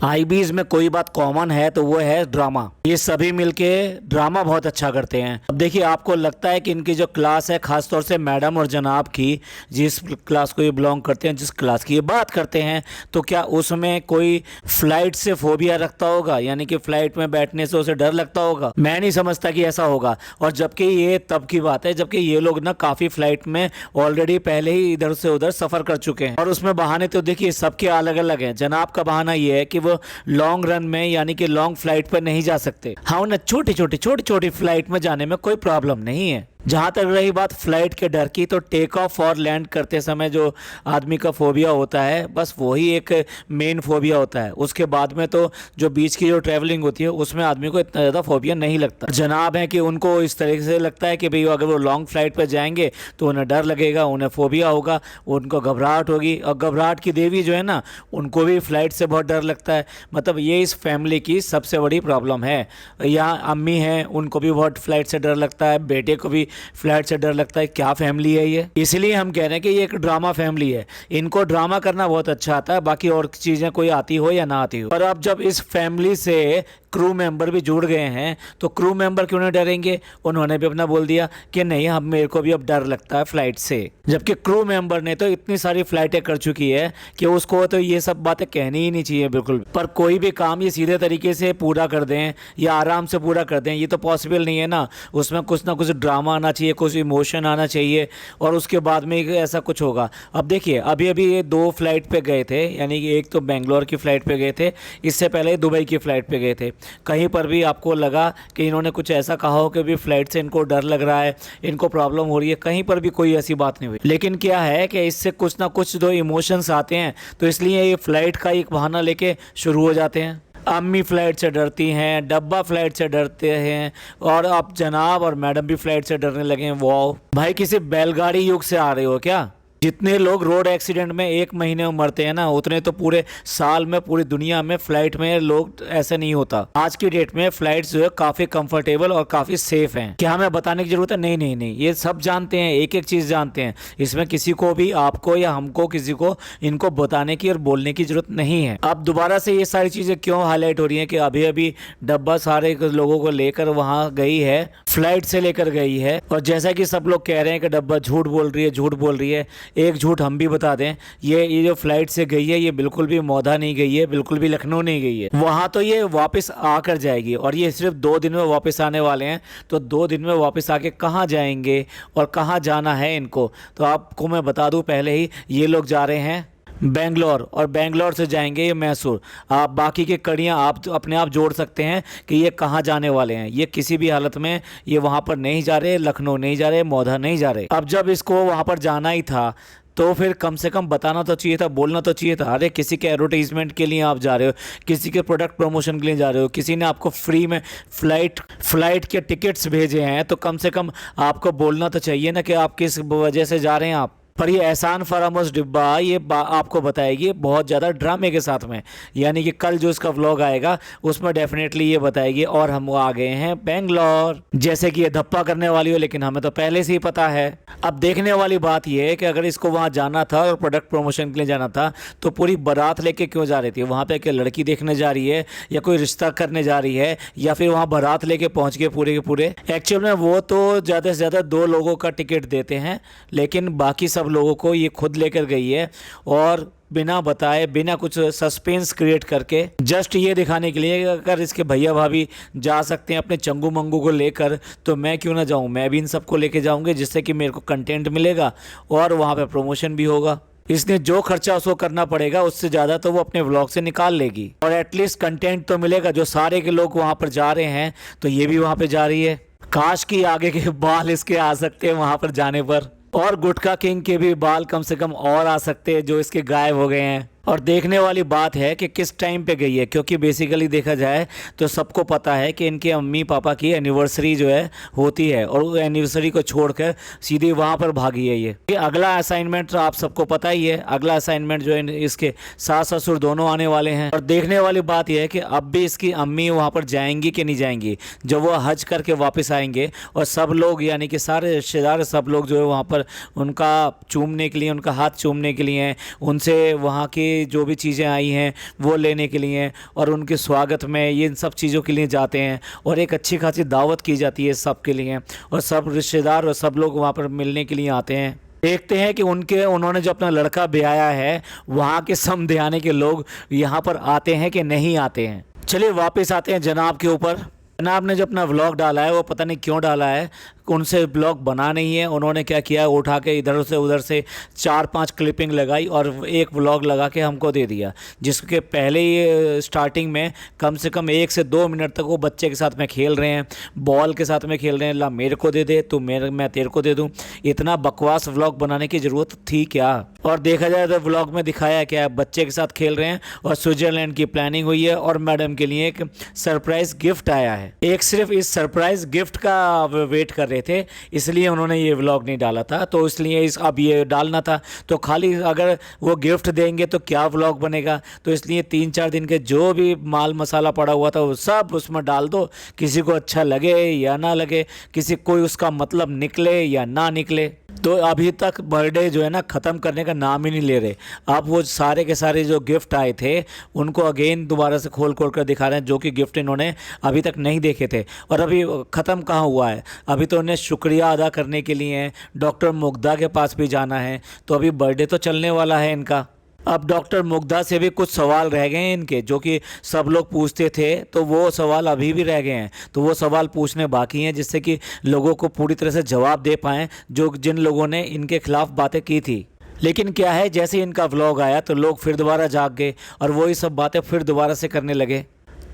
आईबीज में कोई बात कॉमन है तो वो है ड्रामा। ये सभी मिलके ड्रामा बहुत अच्छा करते हैं। अब देखिए, आपको लगता है कि इनकी जो क्लास है, खासतौर से मैडम और जनाब की, जिस क्लास को ये बिलोंग करते हैं, जिस क्लास की ये बात करते हैं, तो क्या उसमें कोई फ्लाइट से फोबिया रखता होगा, यानी कि फ्लाइट में बैठने से उसे डर लगता होगा? मैं नहीं समझता कि ऐसा होगा। और जबकि ये तब की बात है जबकि ये लोग ना काफ़ी फ्लाइट में ऑलरेडी पहले ही इधर से उधर सफ़र कर चुके हैं। और उसमें बहाने तो देखिए सबके अलग अलग हैं। जनाब का बहाना ये है कि वो लॉन्ग रन में, यानी कि लॉन्ग फ्लाइट पर नहीं जा सकते। हाँ, उन्हें छोटी छोटी फ्लाइट में जाने में कोई प्रॉब्लम नहीं है। जहाँ तक रही बात फ्लाइट के डर की, तो टेक ऑफ और लैंड करते समय जो आदमी का फोबिया होता है, बस वही एक मेन फोबिया होता है। उसके बाद में तो जो बीच की जो ट्रैवलिंग होती है उसमें आदमी को इतना ज़्यादा फोबिया नहीं लगता। जनाब है कि उनको इस तरीके से लगता है कि भाई अगर वो लॉन्ग फ्लाइट पर जाएंगे तो उन्हें डर लगेगा, उन्हें फोबिया होगा, उनको घबराहट होगी। और घबराहट की देवी जो है ना, उनको भी फ्लाइट से बहुत डर लगता है। मतलब ये इस फैमिली की सबसे बड़ी प्रॉब्लम है। यहाँ अम्मी हैं, उनको भी बहुत फ्लाइट से डर लगता है, बेटे को भी फ्लाइट से डर लगता है। क्या फैमिली है ये? इसलिए हम कह रहे हैं कि ये एक ड्रामा फैमिली है। इनको ड्रामा करना बहुत अच्छा आता है, बाकी और चीज़ें कोई आती हो या ना आती हो। पर अब जब इस फैमिली से क्रू मेंबर भी जुड़ गए हैं तो क्रू मेंबर क्यों नहीं डरेंगे? उन्होंने भी अपना बोल दिया कि नहीं, हम मेरे को भी अब डर लगता है फ्लाइट से। जबकि क्रू मेंबर ने तो इतनी सारी फ्लाइटें कर चुकी है कि उसको तो ये सब बातें कहनी ही नहीं चाहिए बिल्कुल। पर कोई भी काम ये सीधे तरीके से पूरा कर दें या आराम से पूरा कर दें, ये तो पॉसिबल नहीं है ना। उसमें कुछ ना कुछ ड्रामा आना चाहिए, कुछ इमोशन आना चाहिए, और उसके बाद में ऐसा कुछ होगा। अब देखिए, अभी अभी ये 2 फ्लाइट पे गए थे, यानी कि एक तो बेंगलोर की फ़्लाइट पे गए थे, इससे पहले दुबई की फ़्लाइट पे गए थे। कहीं पर भी आपको लगा कि इन्होंने कुछ ऐसा कहा हो कि भी फ्लाइट से इनको डर लग रहा है, इनको प्रॉब्लम हो रही है? कहीं पर भी कोई ऐसी बात नहीं हुई। लेकिन क्या है कि इससे कुछ ना कुछ जो इमोशंस आते हैं, तो इसलिए ये फ्लाइट का एक बहाना लेके शुरू हो जाते हैं। अम्मी फ्लाइट से डरती हैं, डब्बा फ्लाइट से डरते हैं, और अब जनाब और मैडम भी फ्लाइट से डरने लगे हैं। वाह भाई, किसी बैलगाड़ी युग से आ रहे हो क्या? जितने लोग रोड एक्सीडेंट में 1 महीने में मरते हैं ना, उतने तो पूरे साल में पूरी दुनिया में फ्लाइट में लोग ऐसे नहीं होता। आज की डेट में फ्लाइट जो है काफ़ी कंफर्टेबल और काफ़ी सेफ हैं। क्या हमें बताने की जरूरत है? नहीं नहीं नहीं, ये सब जानते हैं, एक एक चीज़ जानते हैं। इसमें किसी को भी, आपको या हमको, किसी को इनको बताने की और बोलने की जरूरत नहीं है। अब दोबारा से ये सारी चीज़ें क्यों हाईलाइट हो रही हैं कि अभी अभी डब्बा सारे लोगों को लेकर वहाँ गई है, फ्लाइट से लेकर गई है, और जैसा कि सब लोग कह रहे हैं कि डब्बा झूठ बोल रही है, झूठ बोल रही है। एक झूठ हम भी बता दें, ये जो फ्लाइट से गई है, ये बिल्कुल भी मौधा नहीं गई है, बिल्कुल भी लखनऊ नहीं गई है। वहाँ तो ये वापस आकर जाएगी, और ये सिर्फ 2 दिन में वापस आने वाले हैं। तो 2 दिन में वापस आके कहाँ जाएंगे और कहाँ जाना है इनको, तो आपको मैं बता दूं पहले ही, ये लोग जा रहे हैं बेंगलोर, और बेंगलोर से जाएंगे ये मैसूर। आप बाकी की कड़ियाँ आप अपने आप जोड़ सकते हैं कि ये कहाँ जाने वाले हैं। ये किसी भी हालत में ये वहाँ पर नहीं जा रहे, लखनऊ नहीं जा रहे, मौधा नहीं जा रहे। अब जब इसको वहाँ पर जाना ही था तो फिर कम से कम बताना तो चाहिए था, बोलना तो चाहिए था। अरे किसी के एडवर्टाइजमेंट के लिए आप जा रहे हो, किसी के प्रोडक्ट प्रमोशन के लिए जा रहे हो, किसी ने आपको फ्री में फ्लाइट के टिकट्स भेजे हैं, तो कम से कम आपको बोलना तो चाहिए ना कि आप किस वजह से जा रहे हैं आप। पर ये एहसान फरामोश डिब्बा ये आपको बताएगी बहुत ज़्यादा ड्रामे के साथ में, यानी कि कल जो इसका व्लॉग आएगा उसमें डेफिनेटली ये बताएगी। और हम आ गए हैं बेंगलोर, जैसे कि ये धप्पा करने वाली हो, लेकिन हमें तो पहले से ही पता है। अब देखने वाली बात ये है कि अगर इसको वहाँ जाना था और प्रोडक्ट प्रमोशन के लिए जाना था, तो पूरी बारात लेके क्यों जा रही थी? वहाँ पे क्या लड़की देखने जा रही है, या कोई रिश्ता करने जा रही है, या फिर वहाँ बारात लेके पहुँच गए पूरे के पूरे? एक्चुअल में वो तो ज़्यादा से ज़्यादा 2 लोगों का टिकट देते हैं, लेकिन बाकी सब लोगों को ये खुद लेकर गई है, और बिना बताए, बिना कुछ सस्पेंस क्रिएट करके, जस्ट ये दिखाने के लिए अगर इसके भैया भाभी जा सकते हैं अपने चंगू मंगू को लेकर, तो मैं क्यों ना जाऊं? मैं भी इन सबको लेके जाऊंगी, जिससे कि मेरे को कंटेंट मिलेगा और वहाँ पे प्रमोशन भी होगा। इसने जो खर्चा उसको करना पड़ेगा, उससे ज़्यादा तो वो अपने व्लॉग से निकाल लेगी, और एटलीस्ट कंटेंट तो मिलेगा। जो सारे के लोग वहाँ पर जा रहे हैं, तो ये भी वहाँ पर जा रही है। काश की आगे के बाल इसके आ सकते हैं वहाँ पर जाने पर, और गुटखा किंग के भी बाल कम से कम और आ सकते हैं जो इसके गायब हो गए हैं। और देखने वाली बात है कि किस टाइम पे गई है, क्योंकि बेसिकली देखा जाए तो सबको पता है कि इनके अम्मी पापा की एनिवर्सरी जो है होती है, और एनिवर्सरी को छोड़कर सीधे वहाँ पर भागी है ये अगला असाइनमेंट आप सबको पता ही है। अगला असाइनमेंट जो है, इसके सास ससुर दोनों आने वाले हैं। और देखने वाली बात यह है कि अब भी इसकी अम्मी वहाँ पर जाएंगी कि नहीं जाएंगी, जब वो हज करके वापस आएंगे, और सब लोग यानी कि सारे रिश्तेदार सब लोग जो है वहाँ पर उनका चूमने के लिए, उनका हाथ चूमने के लिए, उनसे वहाँ की ये जो भी चीज़ें आई हैं वो लेने के लिए, और उनके स्वागत में ये इन सब चीज़ों के लिए जाते हैं, और एक अच्छी खासी दावत की जाती है सब के लिए, और सब रिश्तेदार और सब लोग वहाँ पर मिलने के लिए आते हैं। देखते हैं कि उन्होंने जो अपना लड़का ब्याया है वहाँ के समधियाने के लोग यहाँ पर आते हैं कि नहीं आते हैं। चलिए वापस आते हैं जनाब के ऊपर। जनाब ने जो अपना व्लॉग डाला है वो पता नहीं क्यों डाला है, उनसे ब्लॉग बना नहीं है। उन्होंने क्या किया, उठा के इधर से उधर से 4-5 क्लिपिंग लगाई और एक व्लॉग लगा के हमको दे दिया, जिसके पहले ही स्टार्टिंग में कम से कम 1 से 2 मिनट तक वो बच्चे के साथ में खेल रहे हैं, बॉल के साथ में खेल रहे हैं, ला मेरे को दे दे, तू मैं तेरे को दे दूँ। इतना बकवास व्लॉग बनाने की ज़रूरत थी क्या? और देखा जाए तो व्लॉग में दिखाया क्या है, बच्चे के साथ खेल रहे हैं और स्विट्ज़रलैंड की प्लानिंग हुई है और मैडम के लिए एक सरप्राइज़ गिफ्ट आया है। एक सिर्फ इस सरप्राइज़ गिफ्ट का वेट कर रहे थे, इसलिए उन्होंने ये व्लॉग नहीं डाला था। तो इसलिए अब ये डालना था, तो खाली अगर वो गिफ्ट देंगे तो क्या व्लॉग बनेगा। तो इसलिए 3-4 दिन के जो भी माल मसाला पड़ा हुआ था वो सब उसमें डाल दो, किसी को अच्छा लगे या ना लगे, किसी कोई उसका मतलब निकले या ना निकले। तो अभी तक बर्थडे जो है ना ख़त्म करने का नाम ही नहीं ले रहे। अब वो सारे के सारे जो गिफ्ट आए थे उनको अगेन दोबारा से खोल कर दिखा रहे हैं, जो कि गिफ्ट इन्होंने अभी तक नहीं देखे थे। और अभी ख़त्म कहाँ हुआ है, अभी तो उन्हें शुक्रिया अदा करने के लिए डॉक्टर मुग्धा के पास भी जाना है। तो अभी बर्थडे तो चलने वाला है इनका। अब डॉक्टर मुग्धा से भी कुछ सवाल रह गए हैं इनके, जो कि सब लोग पूछते थे, तो वो सवाल अभी भी रह गए हैं। तो वो सवाल पूछने बाकी हैं, जिससे कि लोगों को पूरी तरह से जवाब दे पाएँ जो जिन लोगों ने इनके खिलाफ बातें की थी। लेकिन क्या है, जैसे ही इनका व्लॉग आया तो लोग फिर दोबारा जाग गए और वही सब बातें फिर दोबारा से करने लगे।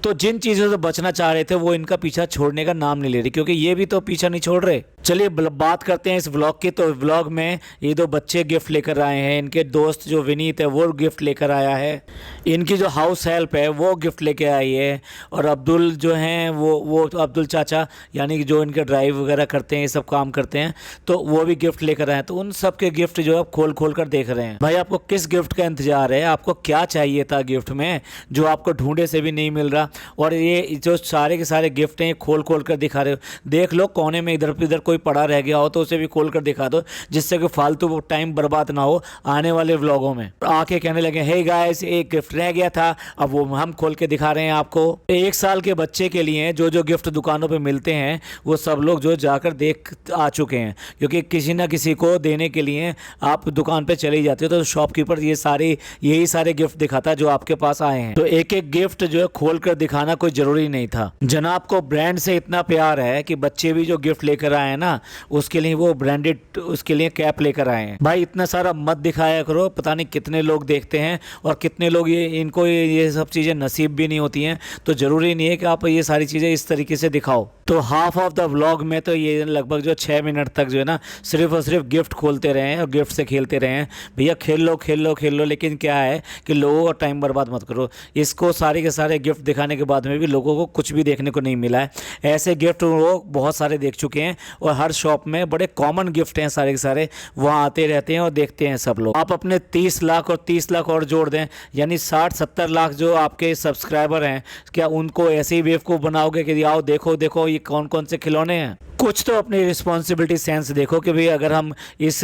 तो जिन चीज़ों से बचना चाह रहे थे वो इनका पीछा छोड़ने का नाम नहीं ले रही, क्योंकि ये भी तो पीछा नहीं छोड़ रहे। चलिए बात करते हैं इस व्लॉग की। तो व्लॉग में ये 2 बच्चे गिफ्ट लेकर आए हैं, इनके दोस्त जो विनीत है वो गिफ्ट लेकर आया है, इनकी जो हाउस हेल्प है वो गिफ्ट लेके आई है, और अब्दुल जो हैं वो अब्दुल चाचा यानी कि जो इनके ड्राइव वगैरह करते हैं, ये सब काम करते हैं, तो वो भी गिफ्ट लेकर आए। तो उन सब के गिफ्ट जो है खोल कर देख रहे हैं। भाई आपको किस गिफ्ट का इंतजार है, आपको क्या चाहिए था गिफ्ट में जो आपको ढूंढे से भी नहीं मिल रहा। और ये जो सारे के सारे गिफ्ट हैं खोल कर दिखा रहे हो। देख लो कोने में इधर उधर कोई पड़ा रह गया हो तो उसे भी खोल कर दिखा दो, जिससे कि फालतू टाइम बर्बाद ना हो आने वाले व्लॉगों में। आके कहने लगे हे गाइस एक गिफ्ट रह गया था, अब वो हम खोल के दिखा रहे हैं आपको। 1 साल के बच्चे के लिए जो जो गिफ्ट दुकानों पे मिलते हैं वो सब लोग जो जाकर देख आ चुके हैं, क्योंकि किसी ना किसी को देने के लिए आप दुकान पे चले जाते हो तो शॉपकीपर यही सारे गिफ्ट दिखाता है जो आपके पास आए हैं। तो एक एक गिफ्ट जो है खोल कर दिखाना कोई जरूरी नहीं था। जनाब को ब्रांड से इतना प्यार है कि बच्चे भी जो गिफ्ट लेकर आए हैं ना उसके लिए वो ब्रांडेड उसके लिए कैप लेकर आए हैं। भाई इतना सारा मत दिखाया करो, पता नहीं कितने लोग देखते हैं और कितने लोग इनको ये सब चीज़ें नसीब भी नहीं होती हैं। तो ज़रूरी नहीं है कि आप ये सारी चीज़ें इस तरीके से दिखाओ। तो हाफ ऑफ द व्लॉग में तो ये लगभग जो 6 मिनट तक जो है ना सिर्फ और सिर्फ गिफ्ट खोलते रहे हैं और गिफ्ट से खेलते रहे हैं। भैया खेल लो, लेकिन क्या है कि लोगों का टाइम बर्बाद मत करो। इसको सारे के सारे गिफ्ट दिखाने के बाद में भी लोगों को कुछ भी देखने को नहीं मिला है। ऐसे गिफ्ट वो बहुत सारे देख चुके हैं और हर शॉप में बड़े कॉमन गिफ्ट हैं सारे के सारे, वहाँ आते रहते हैं और देखते हैं सब लोग। आप अपने 30 लाख और 30 लाख और जोड़ दें, यानी 60-70 लाख जो आपके सब्सक्राइबर हैं, क्या उनको ऐसे ही बेवकूफ़ बनाओगे कि आओ देखो ये कौन कौन से खिलौने हैं। कुछ तो अपनी रिस्पॉन्सिबिलिटी सेंस देखो कि भाई अगर हम इस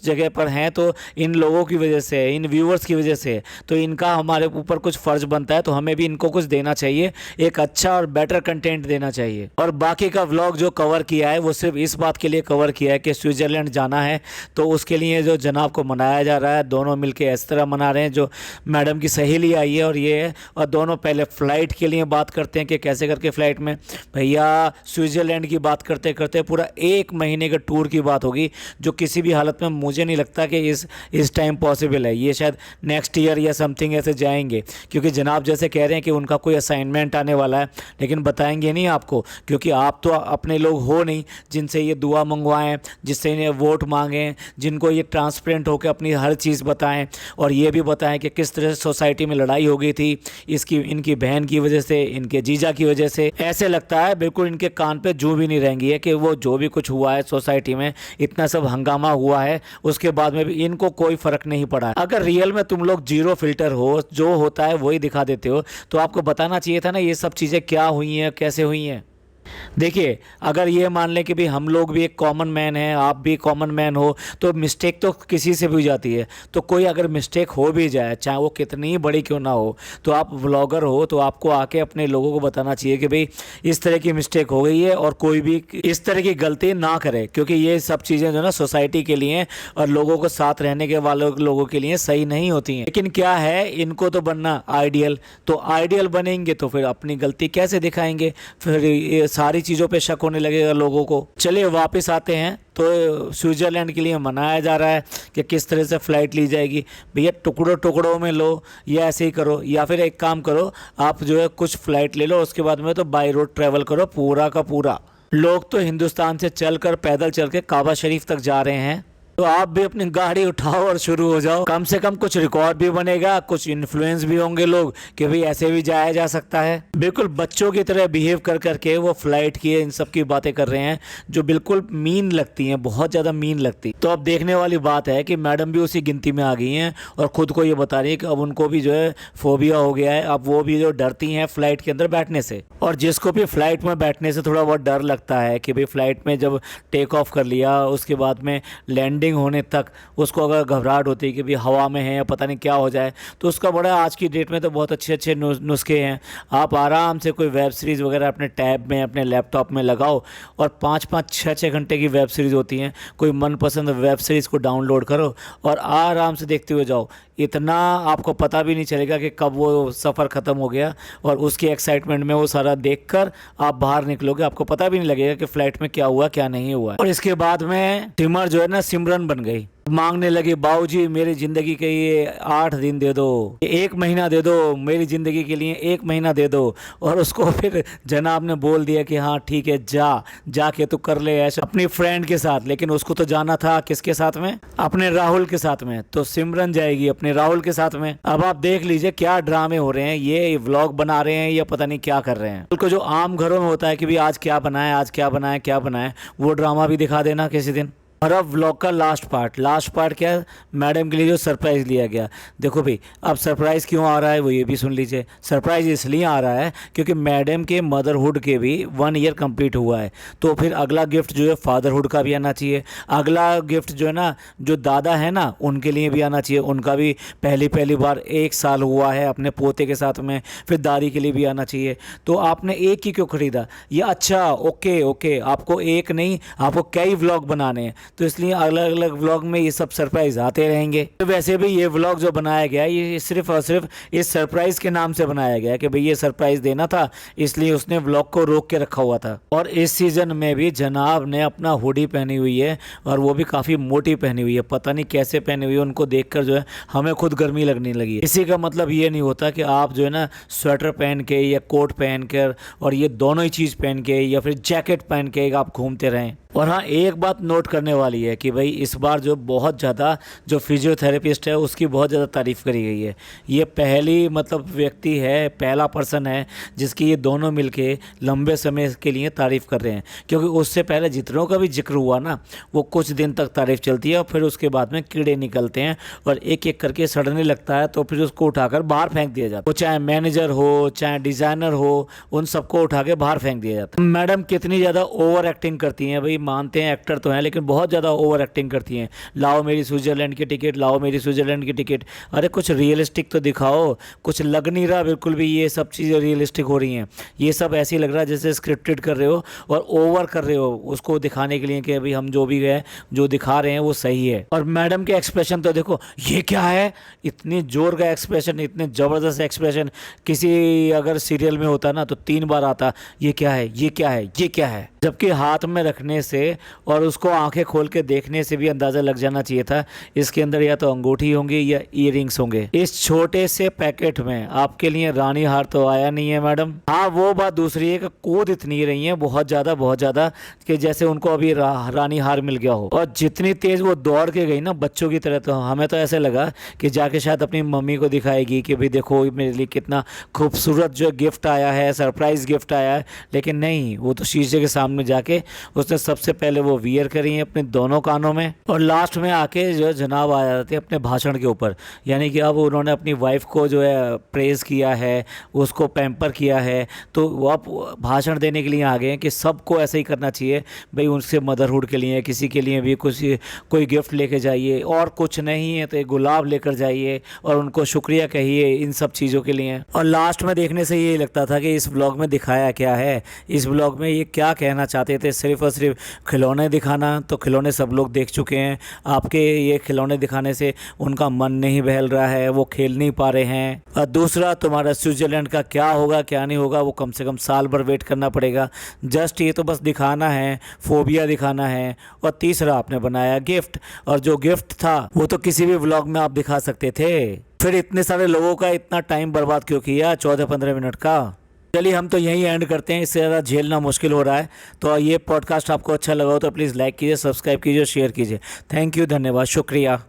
जगह पर हैं तो इन लोगों की वजह से, इन व्यूअर्स की वजह से, तो इनका हमारे ऊपर कुछ फ़र्ज बनता है, तो हमें भी इनको कुछ देना चाहिए, एक अच्छा और बेटर कंटेंट देना चाहिए। और बाकी का व्लॉग जो कवर किया है वो सिर्फ इस बात के लिए कवर किया है कि स्विट्ज़रलैंड जाना है, तो उसके लिए जो जनाब को मनाया जा रहा है, दोनों मिलकर इस तरह मना रहे हैं। जो मैडम की सहेली आई है और ये है, और दोनों पहले फ़्लाइट के लिए बात करते हैं कि कैसे करके फ़्लाइट में। भैया स्विट्ज़रलैंड की बात करते करते पूरा 1 महीने के टूर की बात होगी, जो किसी भी हालत में मुझे नहीं लगता कि इस टाइम पॉसिबल है। ये शायद नेक्स्ट ईयर या समथिंग ऐसे जाएंगे, क्योंकि जनाब जैसे कह रहे हैं कि उनका कोई असाइनमेंट आने वाला है, लेकिन बताएंगे नहीं आपको, क्योंकि आप तो अपने लोग हो नहीं जिनसे ये दुआ मंगवाएं, जिससे इन्हें वोट मांगें, जिनको ये ट्रांसपेरेंट होकर अपनी हर चीज़ बताएं और ये भी बताएं कि किस तरह से सोसाइटी में लड़ाई हो गई थी इनकी बहन की वजह से, इनके जीजा की वजह से। ऐसे लगता है बिल्कुल इनके कान पे जूं भी नहीं रहेंगी है कि वो जो भी कुछ हुआ है सोसाइटी में, इतना सब हंगामा हुआ है, उसके बाद में भी इनको कोई फ़र्क नहीं पड़ा। अगर रियल में तुम लोग जीरो फिल्टर हो, जो होता है वही दिखा देते हो, तो आपको बताना चाहिए था ना ये सब चीज़ें क्या हुई हैं, कैसे हुई हैं। देखिए, अगर ये मान लें कि भाई हम लोग भी एक कॉमन मैन हैं, आप भी कॉमन मैन हो, तो मिस्टेक तो किसी से भी हो जाती है। तो कोई अगर मिस्टेक हो भी जाए, चाहे वो कितनी ही बड़ी क्यों ना हो, तो आप व्लॉगर हो तो आपको आके अपने लोगों को बताना चाहिए कि भाई इस तरह की मिस्टेक हो गई है और कोई भी इस तरह की गलती ना करे, क्योंकि ये सब चीज़ें जो है ना सोसाइटी के लिए और लोगों को साथ रहने के वालों लोगों के लिए सही नहीं होती हैं। लेकिन क्या है, इनको तो बनना आइडियल, तो आइडियल बनेंगे तो फिर अपनी गलती कैसे दिखाएंगे, फिर ये सारी चीज़ों पे शक होने लगेगा लोगों को। चलिए वापस आते हैं। तो स्विट्ज़रलैंड के लिए मनाया जा रहा है कि किस तरह से फ़्लाइट ली जाएगी। भैया टुकड़ों टुकड़ों में लो या ऐसे ही करो, या फिर एक काम करो, आप जो है कुछ फ़्लाइट ले लो, उसके बाद में तो बाई रोड ट्रैवल करो पूरा का पूरा। लोग तो हिंदुस्तान से चलकर पैदल चल के काबा शरीफ तक जा रहे हैं, तो आप भी अपनी गाड़ी उठाओ और शुरू हो जाओ। कम से कम कुछ रिकॉर्ड भी बनेगा, कुछ इन्फ्लुएंस भी होंगे लोग कि भाई ऐसे भी जाया जा सकता है। बिल्कुल बच्चों की तरह बिहेव कर करके वो फ्लाइट की इन सब की बातें कर रहे हैं जो बिल्कुल मीन लगती हैं, बहुत ज़्यादा मीन लगती। तो अब देखने वाली बात है कि मैडम भी उसी गिनती में आ गई हैं और ख़ुद को ये बता रही है कि अब उनको भी जो है फोबिया हो गया है। अब वो भी जो डरती हैं फ़्लाइट के अंदर बैठने से, और जिसको भी फ़्लाइट में बैठने से थोड़ा बहुत डर लगता है कि भाई फ़्लाइट में जब टेक ऑफ कर लिया उसके बाद में लैंडिंग होने तक उसको अगर घबराहट होती है कि भाई हवा में है या पता नहीं क्या हो जाए, तो उसका बड़ा आज की डेट में तो बहुत अच्छे अच्छे नुस्खे हैं। आप आराम से कोई वेब सीरीज़ वगैरह अपने टैब में अपने लैपटॉप में लगाओ और 5-5 6-6 घंटे की वेब सीरीज़ होती हैं, कोई मनपसंद वेब सीरीज़ को डाउनलोड करो और आराम से देखते हुए जाओ। इतना आपको पता भी नहीं चलेगा कि कब वो सफ़र ख़त्म हो गया, और उसकी एक्साइटमेंट में वो सारा देखकर आप बाहर निकलोगे, आपको पता भी नहीं लगेगा कि फ़्लाइट में क्या हुआ क्या नहीं हुआ। और इसके बाद में सिमर जो है ना सिमरन बन गई, मांगने लगी बाबूजी मेरी ज़िंदगी के ये 8 दिन दे दो, 1 महीना दे दो, मेरी ज़िंदगी के लिए 1 महीना दे दो। और उसको फिर जनाब ने बोल दिया कि हाँ ठीक है जाके तू कर ले ऐसा अपनी फ्रेंड के साथ। लेकिन उसको तो जाना था किसके साथ में, अपने राहुल के साथ में। तो सिमरन जाएगी अपने राहुल के साथ में। अब आप देख लीजिए क्या ड्रामे हो रहे हैं, ये व्लॉग बना रहे हैं या पता नहीं क्या कर रहे हैं। उनको जो आम घरों में होता है कि भाई आज क्या बनाए, आज क्या बनाए क्या बनाए, वो ड्रामा भी दिखा देना किसी दिन। और अब व्लॉग का लास्ट पार्ट क्या है, मैडम के लिए जो सरप्राइज़ लिया गया। देखो भाई अब सरप्राइज़ क्यों आ रहा है वो ये भी सुन लीजिए। सरप्राइज़ इसलिए आ रहा है क्योंकि मैडम के मदरहुड के भी 1 ईयर कंप्लीट हुआ है, तो फिर अगला गिफ्ट जो है फादरहुड का भी आना चाहिए। अगला गिफ्ट जो है ना, जो दादा है ना उनके लिए भी आना चाहिए, उनका भी पहली बार 1 साल हुआ है अपने पोते के साथ में। फिर दादी के लिए भी आना चाहिए। तो आपने एक ही क्यों ख़रीदा, ये अच्छा ओके आपको एक नहीं, आपको कई व्लॉग बनाने हैं, तो इसलिए अलग अलग व्लॉग में ये सब सरप्राइज आते रहेंगे। तो वैसे भी ये व्लॉग जो बनाया गया है ये सिर्फ और सिर्फ इस सरप्राइज के नाम से बनाया गया है कि भाई ये सरप्राइज देना था, इसलिए उसने व्लॉग को रोक के रखा हुआ था। और इस सीजन में भी जनाब ने अपना हुडी पहनी हुई है और वो भी काफ़ी मोटी पहनी हुई है, पता नहीं कैसे पहनी हुई है, उनको देखकर जो है हमें खुद गर्मी लगने लगी है। इसी का मतलब ये नहीं होता कि आप जो है ना स्वेटर पहन के या कोट पहन कर और ये दोनों ही चीज़ पहन के या फिर जैकेट पहन के आप घूमते रहें। और हाँ एक बात नोट करने वाली है कि भाई इस बार जो बहुत ज़्यादा जो फिजियोथेरेपिस्ट है उसकी बहुत ज़्यादा तारीफ़ करी गई है। ये पहली मतलब व्यक्ति है, पहला पर्सन है जिसकी ये दोनों मिलके लंबे समय के लिए तारीफ़ कर रहे हैं, क्योंकि उससे पहले जितनों का भी जिक्र हुआ ना वो कुछ दिन तक तारीफ़ चलती है और फिर उसके बाद में कीड़े निकलते हैं और एक एक करके सड़ने लगता है, तो फिर उसको उठाकर बाहर फेंक दिया जाता है। वो चाहे मैनेजर हो चाहे डिज़ाइनर हो, उन सबको उठा के बाहर फेंक दिया जाता है। मैडम कितनी ज़्यादा ओवर एक्टिंग करती हैं भाई, मानते हैं एक्टर तो हैं लेकिन बहुत ज़्यादा ओवर एक्टिंग करती हैं। लाओ मेरी स्विट्ज़रलैंड की टिकट, लाओ मेरी स्विट्ज़रलैंड की टिकट। अरे कुछ रियलिस्टिक तो दिखाओ, कुछ लग नहीं रहा बिल्कुल भी ये सब चीज़ें रियलिस्टिक हो रही हैं। ये सब ऐसे ही लग रहा है जैसे स्क्रिप्टेड कर रहे हो और ओवर कर रहे हो उसको दिखाने के लिए कि अभी हम जो भी है जो दिखा रहे हैं वो सही है। और मैडम के एक्सप्रेशन तो देखो, ये क्या है, इतनी जोर का एक्सप्रेशन, इतने ज़बरदस्त एक्सप्रेशन किसी अगर सीरियल में होता ना तो 3 बार आता, ये क्या है ये क्या है ये क्या है। जबकि हाथ में रखने से और उसको आंखें खोल के देखने से भी अंदाज़ा लग जाना चाहिए था इसके अंदर या तो अंगूठी होंगी या ईयरिंग्स होंगे। इस छोटे से पैकेट में आपके लिए रानी हार तो आया नहीं है मैडम। हाँ वो बात दूसरी है कि कूद इतनी रही है बहुत ज़्यादा कि जैसे उनको अभी रानी हार मिल गया हो। और जितनी तेज़ वो दौड़ के गई ना बच्चों की तरह, तो हमें तो ऐसे लगा कि जाके शायद अपनी मम्मी को दिखाएगी कि भाई देखो मेरे लिए कितना खूबसूरत जो गिफ्ट आया है, सरप्राइज़ गिफ्ट आया है। लेकिन नहीं, वो तो शीशे के सामने जाके उसने सबसे पहले वो वियर करी है अपनी दोनों कानों में। और लास्ट में आके जो है जनाब आ जाते हैं अपने भाषण के ऊपर, यानी कि अब उन्होंने अपनी वाइफ को जो है प्रेज़ किया है, उसको पैम्पर किया है, तो वो अब भाषण देने के लिए आ गए हैं कि सबको ऐसे ही करना चाहिए भाई। उनसे मदरहुड के लिए किसी के लिए भी कुछ कोई गिफ्ट लेके जाइए, और कुछ नहीं है तो एक गुलाब लेकर जाइए और उनको शुक्रिया कहिए इन सब चीज़ों के लिए। और लास्ट में देखने से ये लगता था कि इस ब्लॉग में दिखाया क्या है, इस ब्लॉग में ये क्या कहना चाहते थे। सिर्फ और सिर्फ खिलौने दिखाना, तो खिलौने सब लोग देख चुके हैं। आपके ये खिलौने दिखाने से उनका मन नहीं बहल रहा है, वो खेल नहीं पा रहे हैं। और दूसरा, तुम्हारा स्विट्ज़रलैंड का क्या होगा क्या नहीं होगा वो कम से कम साल भर वेट करना पड़ेगा। जस्ट ये तो बस दिखाना है, फोबिया दिखाना है। और तीसरा आपने बनाया गिफ्ट, और जो गिफ्ट था वो तो किसी भी व्लॉग में आप दिखा सकते थे। फिर इतने सारे लोगों का इतना टाइम बर्बाद क्यों किया 14-15 मिनट का। चलिए हम तो यहीं एंड करते हैं, इससे ज़्यादा झेलना मुश्किल हो रहा है। तो ये पॉडकास्ट आपको अच्छा लगा हो तो प्लीज़ लाइक कीजिए, सब्सक्राइब कीजिए, शेयर कीजिए। थैंक यू, धन्यवाद, शुक्रिया।